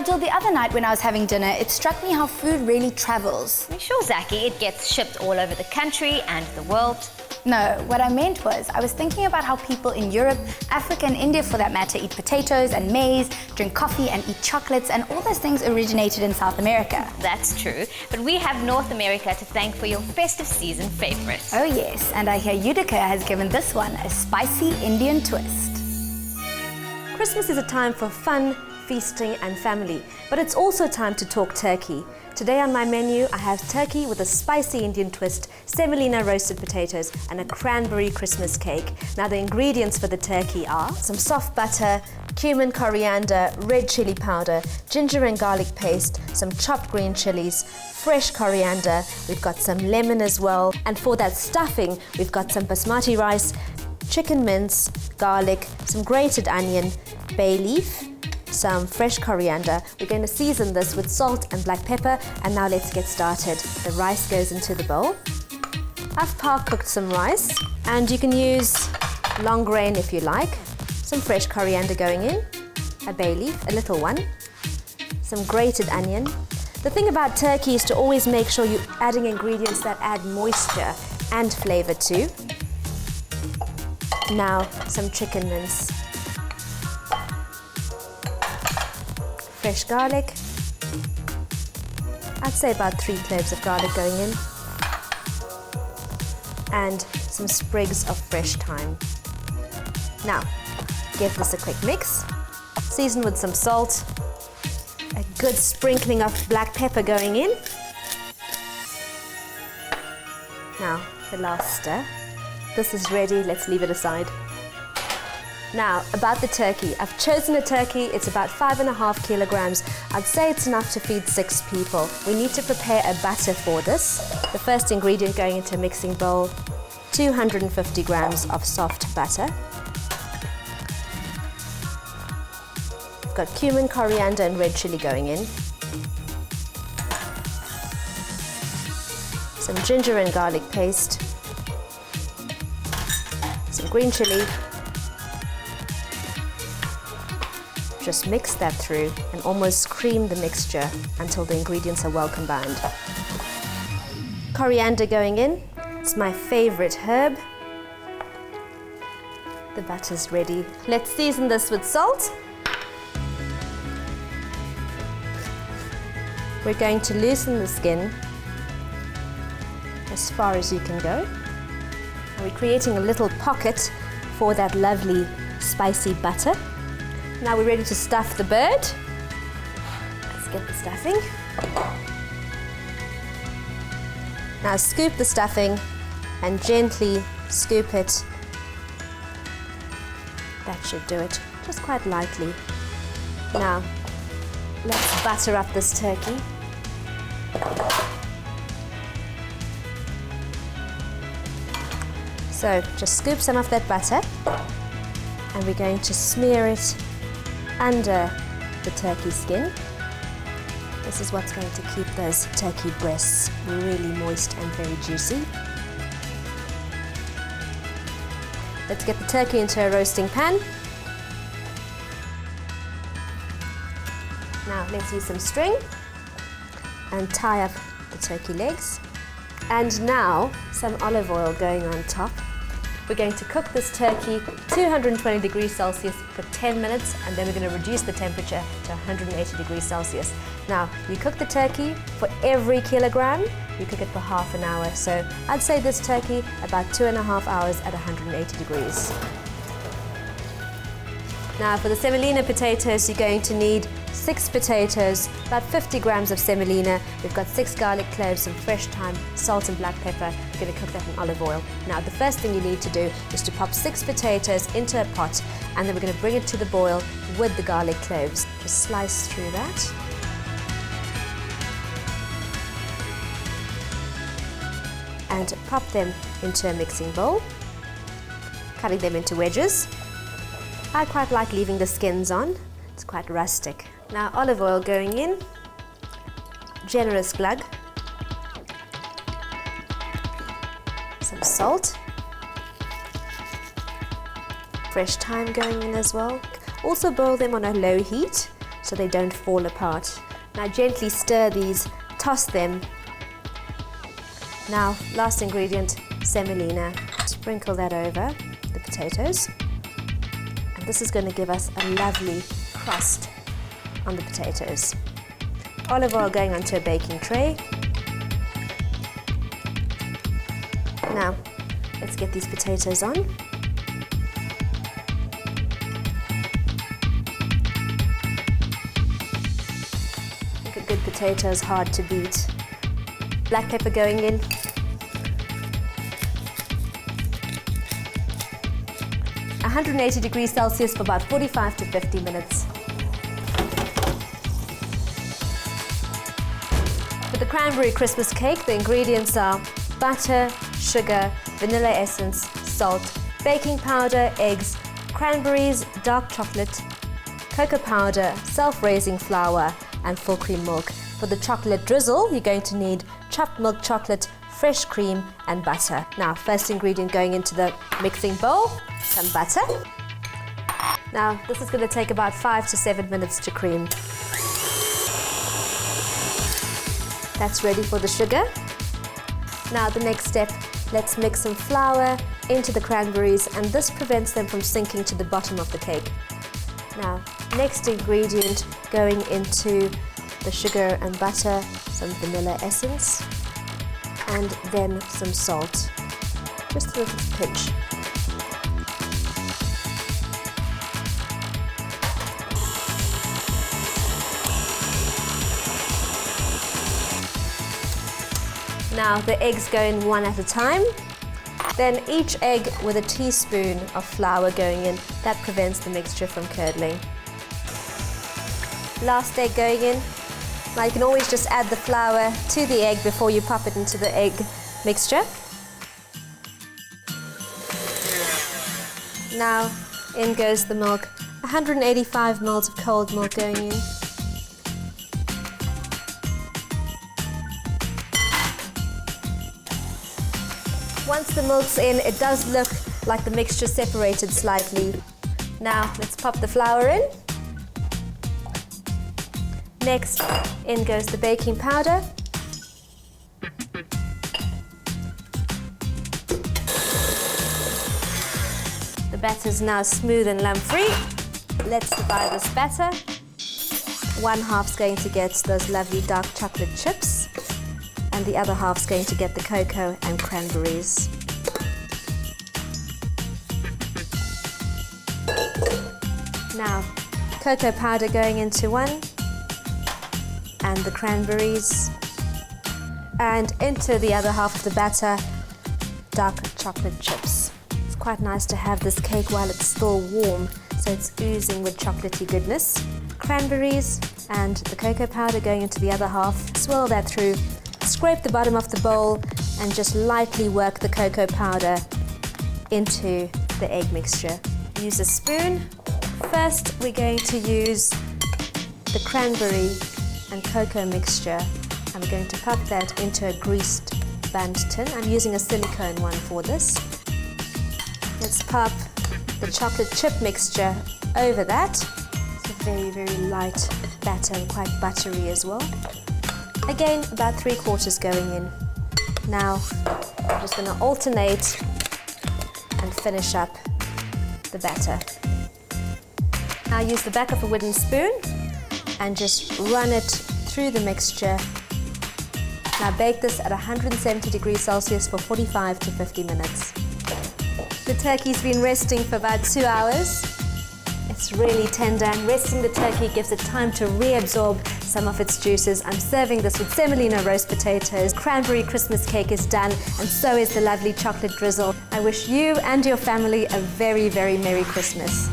Nigel, the other night when I was having dinner, it struck me how food really travels. Sure, Zaki, it gets shipped all over the country and the world. No, what I meant was, I was thinking about how people in Europe, Africa and India for that matter, eat potatoes and maize, drink coffee and eat chocolates, and all those things originated in South America. That's true, but we have North America to thank for your festive season favorite. Oh yes, and I hear Utica has given this one a spicy Indian twist. Christmas is a time for fun, feasting and family, but it's also time to talk turkey. Today on my menu, I have turkey with a spicy Indian twist, semolina roasted potatoes and a cranberry Christmas cake. Now the ingredients for the turkey are some soft butter, cumin, coriander, red chili powder, ginger and garlic paste, some chopped green chilies, fresh coriander, we've got some lemon as well, and for that stuffing, we've got some basmati rice, chicken mince, garlic, some grated onion, bay leaf, some fresh coriander. We're going to season this with salt and black pepper, and now let's get started. The rice goes into the bowl. I've par cooked some rice, and you can use long grain if you like. Some fresh coriander going in, a bay leaf, a little one, some grated onion. The thing about turkey is to always make sure you're adding ingredients that add moisture and flavor too. Now some chicken mince. Fresh garlic. I'd say about 3 cloves of garlic going in. And some sprigs of fresh thyme. Now, give this a quick mix. Season with some salt. A good sprinkling of black pepper going in. Now, the last stir. This is ready, let's leave it aside. Now, about the turkey. I've chosen a turkey, it's about 5.5 kilograms. I'd say it's enough to feed 6 people. We need to prepare a batter for this. The first ingredient going into a mixing bowl, 250 grams of soft butter. I've got cumin, coriander and red chili going in. Some ginger and garlic paste. Some green chili. Just mix that through and almost cream the mixture until the ingredients are well combined. Coriander going in. It's my favorite herb. The butter's ready. Let's season this with salt. We're going to loosen the skin as far as you can go. And we're creating a little pocket for that lovely spicy butter. Now we're ready to stuff the bird. Let's get the stuffing. Now scoop the stuffing and gently scoop it. That should do it, just quite lightly. Now, let's butter up this turkey. So just scoop some of that butter and we're going to smear it under the turkey skin. This is what's going to keep those turkey breasts really moist and very juicy. Let's get the turkey into a roasting pan. Now let's use some string and tie up the turkey legs. And now some olive oil going on top. We're going to cook this turkey 220 degrees Celsius for 10 minutes, and then we're going to reduce the temperature to 180 degrees Celsius. Now, you cook the turkey for every kilogram, you cook it for half an hour. So I'd say this turkey about 2.5 hours at 180 degrees. Now for the semolina potatoes, you're going to need 6 potatoes, about 50 grams of semolina. We've got 6 garlic cloves, some fresh thyme, salt and black pepper. We're going to cook that in olive oil. Now the first thing you need to do is to pop 6 potatoes into a pot, and then we're going to bring it to the boil with the garlic cloves. Just slice through that. And pop them into a mixing bowl, cutting them into wedges. I quite like leaving the skins on. It's quite rustic. Now olive oil going in, generous glug, some salt, fresh thyme going in as well. Also boil them on a low heat, so so they don't fall apart. Now gently stir these, toss them. Now, last ingredient, semolina. Sprinkle that over the potatoes. And this is going to give us a lovely crust on the potatoes. Olive oil going onto a baking tray. Now, let's get these potatoes on. I think a good potato is hard to beat. Black pepper going in. (180°C for about 45 to 50 minutes. For the cranberry Christmas cake, the ingredients are butter, sugar, vanilla essence, salt, baking powder, eggs, cranberries, dark chocolate, cocoa powder, self-raising flour, and full cream milk. For the chocolate drizzle, you're going to need chopped milk chocolate, fresh cream, and butter. Now, first ingredient going into the mixing bowl, some butter. Now, this is going to take about 5 to 7 minutes to cream. That's ready for the sugar. Now, the next step, let's mix some flour into the cranberries, and this prevents them from sinking to the bottom of the cake. Now, next ingredient going into the sugar and butter, some vanilla essence, and then some salt, just a little pinch. Now the eggs go in one at a time, then each egg with a teaspoon of flour going in. That prevents the mixture from curdling. Last egg going in. Now you can always just add the flour to the egg before you pop it into the egg mixture. Now in goes the milk. 185 ml of cold milk going in. Once the milk's in, it does look like the mixture separated slightly. Now let's pop the flour in. Next, in goes the baking powder. The batter's now smooth and lump-free. Let's divide this batter. One half's going to get those lovely dark chocolate chips, and the other half's going to get the cocoa and cranberries. Now, cocoa powder going into one, and the cranberries, and into the other half of the batter, dark chocolate chips. It's quite nice to have this cake while it's still warm, so it's oozing with chocolatey goodness. Cranberries and the cocoa powder going into the other half. Swirl that through, scrape the bottom of the bowl, and just lightly work the cocoa powder into the egg mixture. Use a spoon. First, we're going to use the cranberry and cocoa mixture. I'm going to pop that into a greased band tin. I'm using a silicone one for this. Let's pop the chocolate chip mixture over that. It's a very, very light batter and quite buttery as well. Again, about 3/4 going in. Now, I'm just going to alternate and finish up the batter. Now use the back of a wooden spoon and just run it through the mixture. Now bake this at 170°C for 45 to 50 minutes. The turkey's been resting for about 2 hours. It's really tender, and resting the turkey gives it time to reabsorb some of its juices. I'm serving this with semolina roast potatoes. Cranberry Christmas cake is done, and so is the lovely chocolate drizzle. I wish you and your family a very, very Merry Christmas.